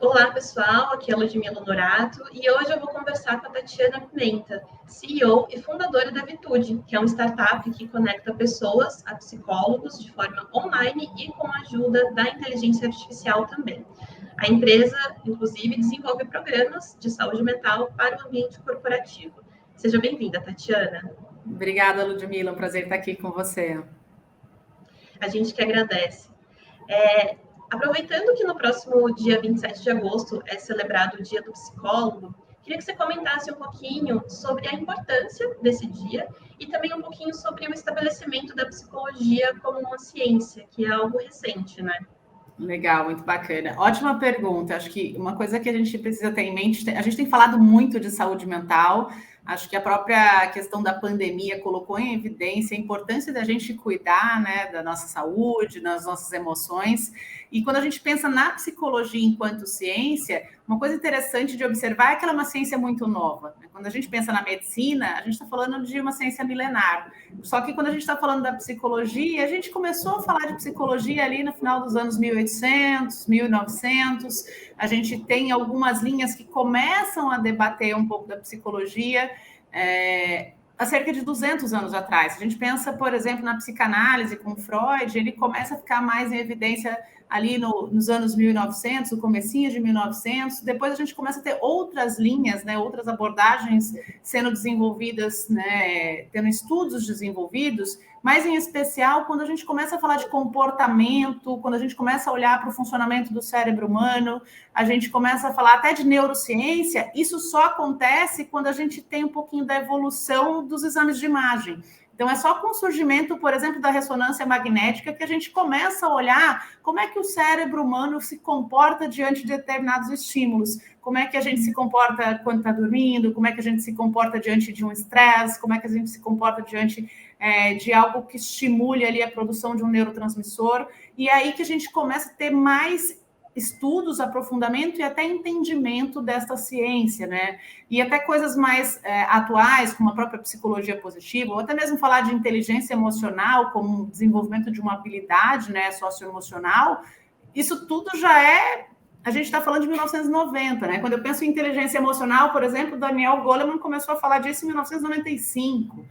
Olá, pessoal. Aqui é a Ludmila Norato e hoje eu vou conversar com a Tatiana Pimenta, CEO e fundadora da Vitude, que é uma startup que conecta pessoas a psicólogos de forma online e com a ajuda da inteligência artificial também. A empresa, inclusive, desenvolve programas de saúde mental para o ambiente corporativo. Seja bem-vinda, Tatiana. Obrigada, Ludmila. É um prazer estar aqui com você. A gente que agradece. Aproveitando que no próximo dia 27 de agosto é celebrado o Dia do Psicólogo, queria que você comentasse um pouquinho sobre a importância desse dia e também um pouquinho sobre o estabelecimento da psicologia como uma ciência, que é algo recente, né? Legal, muito bacana. Ótima pergunta. Acho que uma coisa que a gente precisa ter em mente, a gente tem falado muito de saúde mental. Acho que a própria questão da pandemia colocou em evidência a importância da gente cuidar, né, da nossa saúde, das nossas emoções. E quando a gente pensa na psicologia enquanto ciência, uma coisa interessante de observar é que ela é uma ciência muito nova. Quando a gente pensa na medicina, a gente está falando de uma ciência milenar. Só que quando a gente está falando da psicologia, a gente começou a falar de psicologia ali no final dos anos 1800, 1900. A gente tem algumas linhas que começam a debater um pouco da psicologia há cerca de 200 anos atrás. A gente pensa, por exemplo, na psicanálise com Freud, ele começa a ficar mais em evidência ali nos anos 1900, no comecinho de 1900. Depois a gente começa a ter outras linhas, né, outras abordagens sendo desenvolvidas, né, tendo estudos desenvolvidos, mas em especial quando a gente começa a falar de comportamento, quando a gente começa a olhar para o funcionamento do cérebro humano, a gente começa a falar até de neurociência. Isso só acontece quando a gente tem um pouquinho da evolução dos exames de imagem. Então, é só com o surgimento, por exemplo, da ressonância magnética que a gente começa a olhar como é que o cérebro humano se comporta diante de determinados estímulos. Como é que a gente se comporta quando está dormindo, como é que a gente se comporta diante de um estresse, como é que a gente se comporta diante de algo que estimule ali a produção de um neurotransmissor. E é aí que a gente começa a ter mais estudos, aprofundamento e até entendimento desta ciência, né? E até coisas mais atuais, como a própria psicologia positiva, ou até mesmo falar de inteligência emocional como desenvolvimento de uma habilidade, né, socioemocional. Isso tudo já a gente está falando de 1990, né? Quando eu penso em inteligência emocional, por exemplo, Daniel Goleman começou a falar disso em 1995.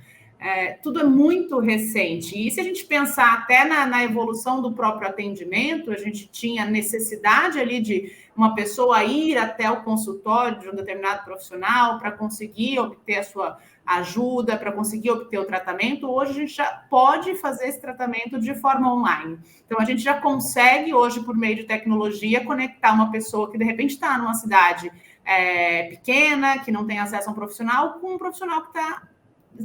Tudo é muito recente. E se a gente pensar até na evolução do próprio atendimento, a gente tinha necessidade ali de uma pessoa ir até o consultório de um determinado profissional para conseguir obter a sua ajuda, para conseguir obter o tratamento. Hoje a gente já pode fazer esse tratamento de forma online. Então a gente já consegue hoje, por meio de tecnologia, conectar uma pessoa que de repente está numa cidade pequena, que não tem acesso a um profissional, com um profissional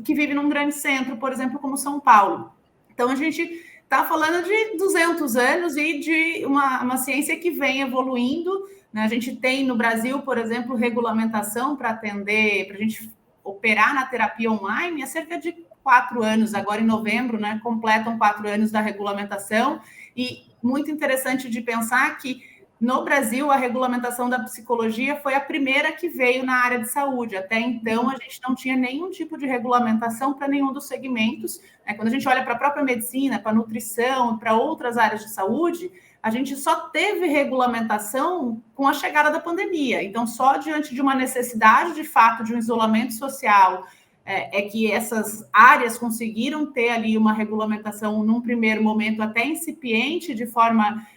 que vive num grande centro, por exemplo, como São Paulo. Então, a gente está falando de 200 anos e de uma ciência que vem evoluindo, né? A gente tem no Brasil, por exemplo, regulamentação para atender, para a gente operar na terapia online há cerca de 4 anos. Agora, em novembro, né, completam 4 anos da regulamentação. E muito interessante de pensar que no Brasil, a regulamentação da psicologia foi a primeira que veio na área de saúde. Até então, a gente não tinha nenhum tipo de regulamentação para nenhum dos segmentos. Quando a gente olha para a própria medicina, para a nutrição, para outras áreas de saúde, a gente só teve regulamentação com a chegada da pandemia. Então, só diante de uma necessidade, de fato, de um isolamento social, que essas áreas conseguiram ter ali uma regulamentação, num primeiro momento, até incipiente, de forma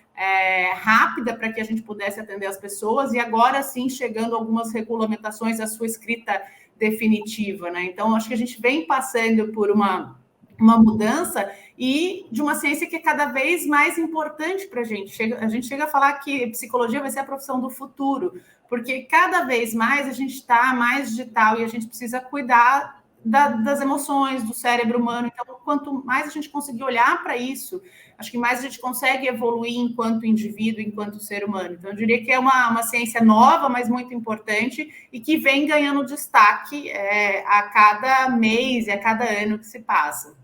rápida para que a gente pudesse atender as pessoas, e agora sim chegando algumas regulamentações à sua escrita definitiva, né? Então, acho que a gente vem passando por uma mudança e de uma ciência que é cada vez mais importante para a gente. A gente chega a falar que psicologia vai ser a profissão do futuro, porque cada vez mais a gente está mais digital e a gente precisa cuidar das emoções, do cérebro humano. Então, quanto mais a gente conseguir olhar para isso, acho que mais a gente consegue evoluir enquanto indivíduo, enquanto ser humano. Então, eu diria que é uma ciência nova, mas muito importante, e que vem ganhando destaque a cada mês e a cada ano que se passa.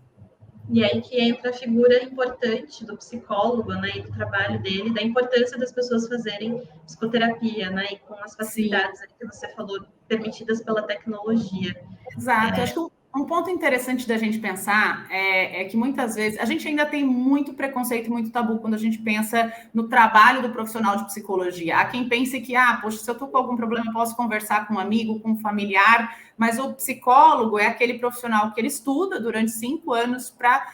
E aí que entra a figura importante do psicólogo, né, e do trabalho dele, da importância das pessoas fazerem psicoterapia, né, e com as facilidades que você falou, permitidas pela tecnologia. Exato. Acho que Um ponto interessante da gente pensar é que muitas vezes a gente ainda tem muito preconceito, muito tabu quando a gente pensa no trabalho do profissional de psicologia. Há quem pense que, poxa, se eu estou com algum problema, eu posso conversar com um amigo, com um familiar, mas o psicólogo é aquele profissional que ele estuda durante 5 anos para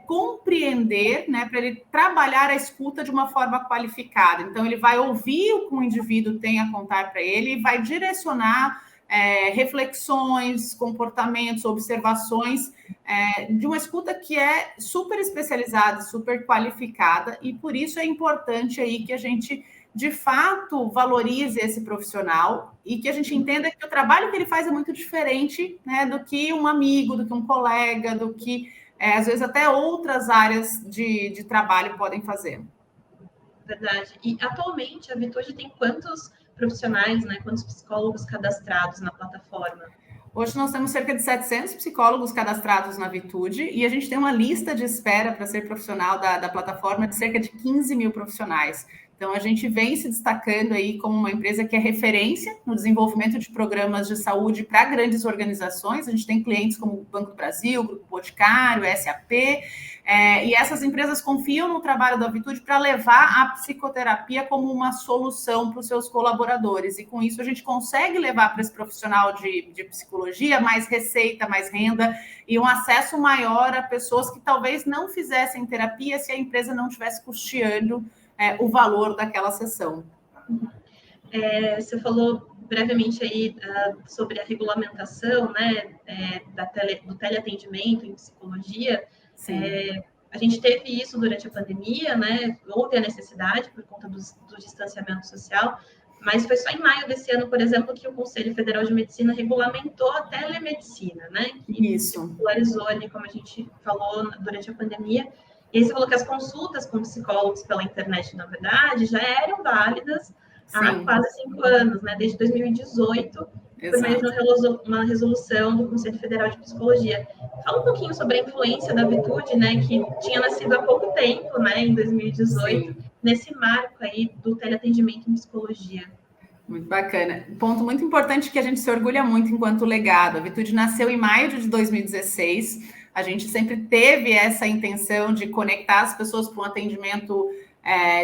compreender, né, para ele trabalhar a escuta de uma forma qualificada. Então, ele vai ouvir o que o indivíduo tem a contar para ele e vai direcionar reflexões, comportamentos, observações de uma escuta que é super especializada, super qualificada, e por isso é importante aí que a gente, de fato, valorize esse profissional e que a gente entenda que o trabalho que ele faz é muito diferente, né, do que um amigo, do que um colega, do que, às vezes, até outras áreas de trabalho podem fazer. Verdade. E, atualmente, a Vitude tem quantos profissionais, né, quantos psicólogos cadastrados na plataforma? Hoje nós temos cerca de 700 psicólogos cadastrados na Vitude e a gente tem uma lista de espera para ser profissional da plataforma de cerca de 15 mil profissionais. Então, a gente vem se destacando aí como uma empresa que é referência no desenvolvimento de programas de saúde para grandes organizações. A gente tem clientes como o Banco do Brasil, Grupo Boticário, SAP, e essas empresas confiam no trabalho da Vitude para levar a psicoterapia como uma solução para os seus colaboradores. E com isso a gente consegue levar para esse profissional de psicologia mais receita, mais renda e um acesso maior a pessoas que talvez não fizessem terapia se a empresa não estivesse custeando o valor daquela sessão. Você falou brevemente aí sobre a regulamentação, né, do teleatendimento em psicologia. A gente teve isso durante a pandemia, né? Houve a necessidade por conta do distanciamento social, mas foi só em maio desse ano, por exemplo, que o Conselho Federal de Medicina regulamentou a telemedicina, né? Que se popularizou ali, como a gente falou, durante a pandemia. E aí você falou que as consultas com psicólogos pela internet, na verdade, já eram válidas há quase 5 anos, né? Desde 2018, por meio de uma resolução do Conselho Federal de Psicologia. Fala um pouquinho sobre a influência da Vitude, né? Que tinha nascido há pouco tempo, né? Em 2018, nesse marco aí do teleatendimento em psicologia. Muito bacana. Ponto muito importante que a gente se orgulha muito enquanto legado. A Vitude nasceu em maio de 2016. A gente sempre teve essa intenção de conectar as pessoas para um atendimento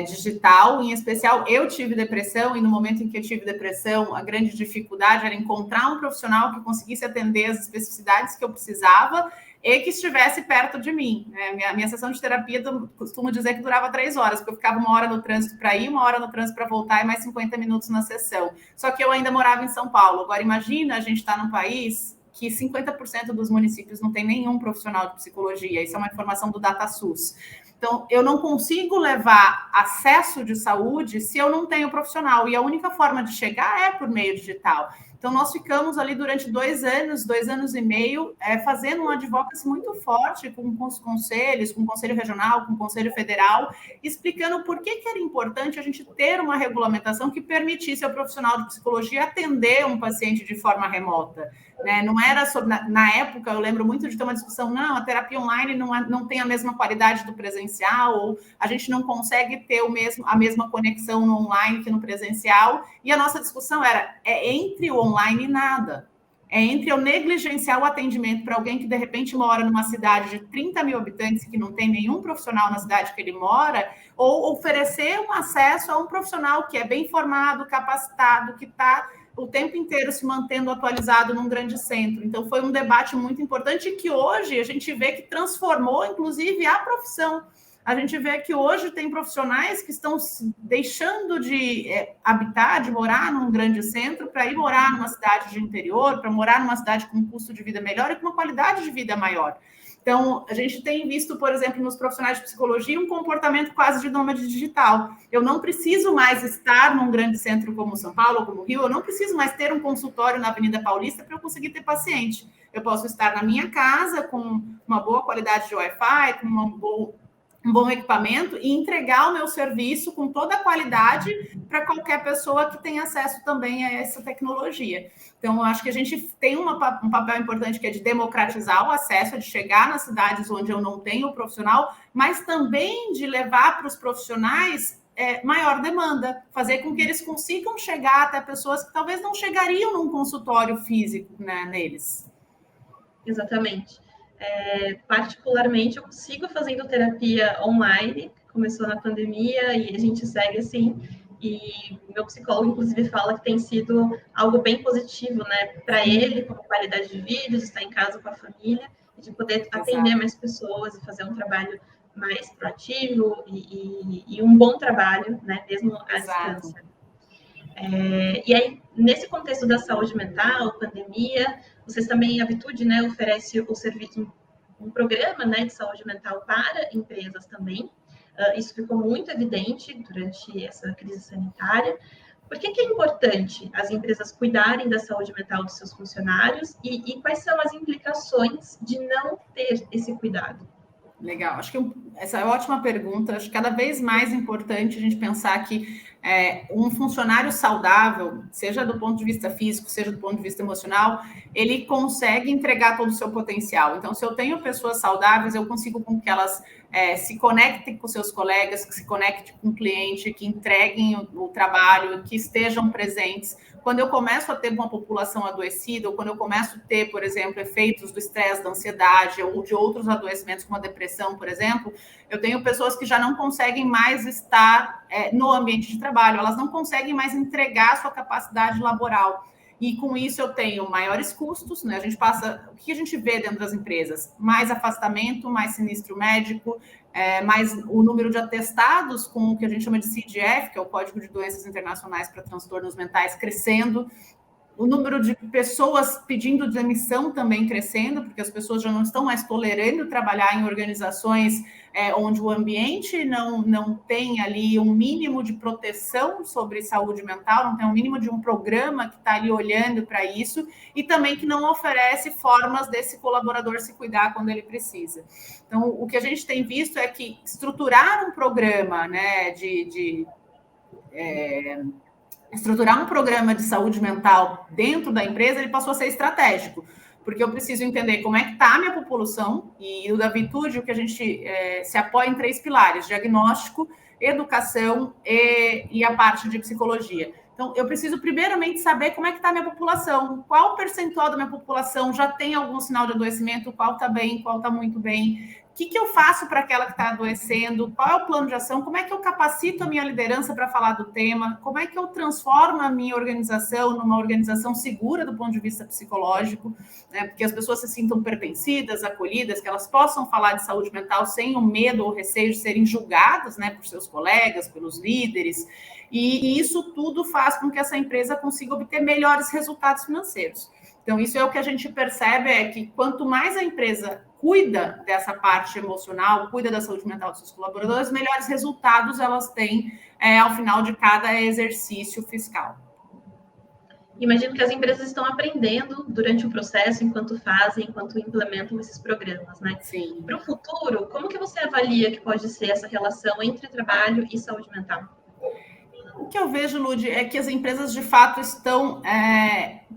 digital. Em especial, eu tive depressão e no momento em que eu tive depressão, a grande dificuldade era encontrar um profissional que conseguisse atender as especificidades que eu precisava e que estivesse perto de mim. Minha sessão de terapia, costumo dizer que durava 3 horas, porque eu ficava 1 hora no trânsito para ir, 1 hora no trânsito para voltar e mais 50 minutos na sessão. Só que eu ainda morava em São Paulo. Agora, imagina a gente estar num país que 50% dos municípios não tem nenhum profissional de psicologia. Isso é uma informação do DataSUS. Então, eu não consigo levar acesso de saúde se eu não tenho profissional. E a única forma de chegar é por meio digital. Então, nós ficamos ali durante 2 anos, 2 anos e meio, fazendo um advocacy muito forte com os conselhos, com o Conselho Regional, com o Conselho Federal, explicando por que era importante a gente ter uma regulamentação que permitisse ao profissional de psicologia atender um paciente de forma remota. Não era sobre, na época, eu lembro muito de ter uma discussão, não, a terapia online não tem a mesma qualidade do presencial, ou a gente não consegue ter a mesma conexão no online que no presencial, e a nossa discussão era, entre o online e nada. Entre eu negligenciar o atendimento para alguém que, de repente, mora numa cidade de 30 mil habitantes, que não tem nenhum profissional na cidade que ele mora, ou oferecer um acesso a um profissional que é bem formado, capacitado, que está o tempo inteiro se mantendo atualizado num grande centro. Então, foi um debate muito importante que hoje a gente vê que transformou, inclusive, a profissão. A gente vê que hoje tem profissionais que estão deixando de habitar, de morar num grande centro para ir morar numa cidade de interior, para morar numa cidade com um custo de vida melhor e com uma qualidade de vida maior. Então, a gente tem visto, por exemplo, nos profissionais de psicologia, um comportamento quase de nômade digital. Eu não preciso mais estar num grande centro como São Paulo ou como Rio, eu não preciso mais ter um consultório na Avenida Paulista para eu conseguir ter paciente. Eu posso estar na minha casa com uma boa qualidade de Wi-Fi, com um bom equipamento e entregar o meu serviço com toda a qualidade para qualquer pessoa que tenha acesso também a essa tecnologia. Então, eu acho que a gente tem um papel importante que é de democratizar o acesso, de chegar nas cidades onde eu não tenho o profissional, mas também de levar para os profissionais maior demanda, fazer com que eles consigam chegar até pessoas que talvez não chegariam num consultório físico, né, neles. Exatamente. Particularmente, eu sigo fazendo terapia online, começou na pandemia e a gente segue assim. E meu psicólogo, inclusive, fala que tem sido algo bem positivo, né, para ele, como qualidade de vida, de estar em casa com a família, e de poder atender mais pessoas e fazer um trabalho mais proativo e um bom trabalho, né, mesmo à distância. E aí, nesse contexto da saúde mental, pandemia, vocês também, a Vitude, né, oferece o serviço, um programa, né, de saúde mental para empresas também. Isso ficou muito evidente durante essa crise sanitária. Por que é importante as empresas cuidarem da saúde mental dos seus funcionários e quais são as implicações de não ter esse cuidado? Legal, acho que essa é uma ótima pergunta. Acho que cada vez mais importante a gente pensar que um funcionário saudável, seja do ponto de vista físico, seja do ponto de vista emocional, ele consegue entregar todo o seu potencial. Então, se eu tenho pessoas saudáveis, eu consigo com que elas se conectem com seus colegas, que se conectem com o cliente, que entreguem o trabalho, que estejam presentes. Quando eu começo a ter uma população adoecida, ou quando eu começo a ter, por exemplo, efeitos do estresse, da ansiedade, ou de outros adoecimentos, como a depressão, por exemplo, eu tenho pessoas que já não conseguem mais estar no ambiente de trabalho, elas não conseguem mais entregar a sua capacidade laboral. E com isso eu tenho maiores custos, né? A gente passa, o que a gente vê dentro das empresas? Mais afastamento, mais sinistro médico, mais o número de atestados com o que a gente chama de CDF, que é o Código de Doenças Internacionais para Transtornos Mentais, crescendo. O número de pessoas pedindo demissão também crescendo, porque as pessoas já não estão mais tolerando trabalhar em organizações onde o ambiente não tem ali um mínimo de proteção sobre saúde mental, não tem um mínimo de um programa que está ali olhando para isso, e também que não oferece formas desse colaborador se cuidar quando ele precisa. Então, o que a gente tem visto é que estruturar um programa, né, estruturar um programa de saúde mental dentro da empresa, ele passou a ser estratégico, porque eu preciso entender como é que está a minha população, e o da Vitude, o que a gente se apoia em 3 pilares: diagnóstico, educação e a parte de psicologia. Então, eu preciso primeiramente saber como é que está a minha população, qual percentual da minha população já tem algum sinal de adoecimento, qual está bem, qual está muito bem. O que eu faço para aquela que está adoecendo? Qual é o plano de ação? Como é que eu capacito a minha liderança para falar do tema? Como é que eu transformo a minha organização numa organização segura do ponto de vista psicológico, né? Porque as pessoas se sintam pertencidas, acolhidas, que elas possam falar de saúde mental sem o medo ou receio de serem julgadas, né, por seus colegas, pelos líderes. E isso tudo faz com que essa empresa consiga obter melhores resultados financeiros. Então, isso é o que a gente percebe, é que quanto mais a empresa cuida dessa parte emocional, cuida da saúde mental dos seus colaboradores, melhores resultados elas têm ao final de cada exercício fiscal. Imagino que as empresas estão aprendendo durante o processo, enquanto fazem, enquanto implementam esses programas, né? Sim. Para o futuro, como que você avalia que pode ser essa relação entre trabalho e saúde mental? O que eu vejo, Lud, é que as empresas de fato estão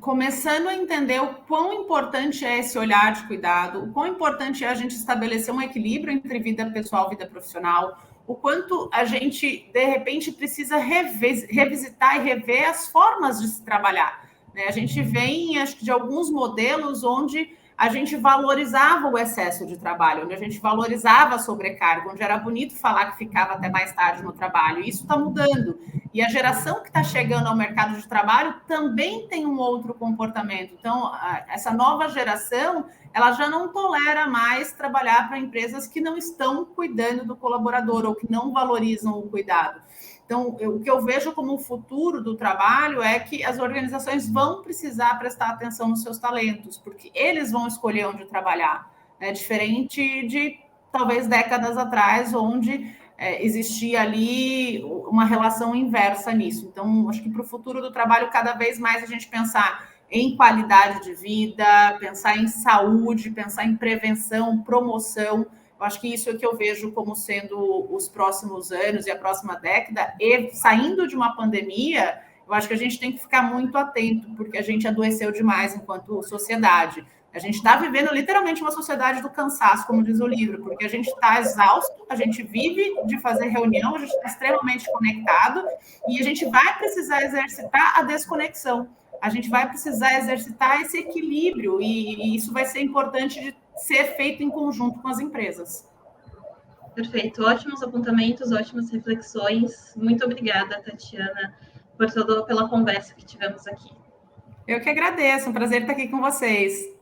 começando a entender o quão importante é esse olhar de cuidado, o quão importante é a gente estabelecer um equilíbrio entre vida pessoal e vida profissional, o quanto a gente, de repente, precisa revisitar e rever as formas de se trabalhar, né? A gente vem, acho que, de alguns modelos onde a gente valorizava o excesso de trabalho, onde a gente valorizava a sobrecarga, onde era bonito falar que ficava até mais tarde no trabalho. Isso está mudando. E a geração que está chegando ao mercado de trabalho também tem um outro comportamento. Então, essa nova geração, ela já não tolera mais trabalhar para empresas que não estão cuidando do colaborador ou que não valorizam o cuidado. Então, o que eu vejo como o futuro do trabalho é que as organizações vão precisar prestar atenção nos seus talentos, porque eles vão escolher onde trabalhar, né? Diferente de, talvez, décadas atrás, onde existia ali uma relação inversa nisso. Então, acho que para o futuro do trabalho, cada vez mais a gente pensar em qualidade de vida, pensar em saúde, pensar em prevenção, promoção. Eu acho que isso é que eu vejo como sendo os próximos anos e a próxima década. E saindo de uma pandemia, eu acho que a gente tem que ficar muito atento, porque a gente adoeceu demais enquanto sociedade. A gente está vivendo literalmente uma sociedade do cansaço, como diz o livro, porque a gente está exausto, a gente vive de fazer reunião, a gente está extremamente conectado e a gente vai precisar exercitar a desconexão. a gente vai precisar exercitar esse equilíbrio e isso vai ser importante de ser feito em conjunto com as empresas. Perfeito, ótimos apontamentos, ótimas reflexões. Muito obrigada, Tatiana, pela conversa que tivemos aqui. Eu que agradeço, um prazer estar aqui com vocês.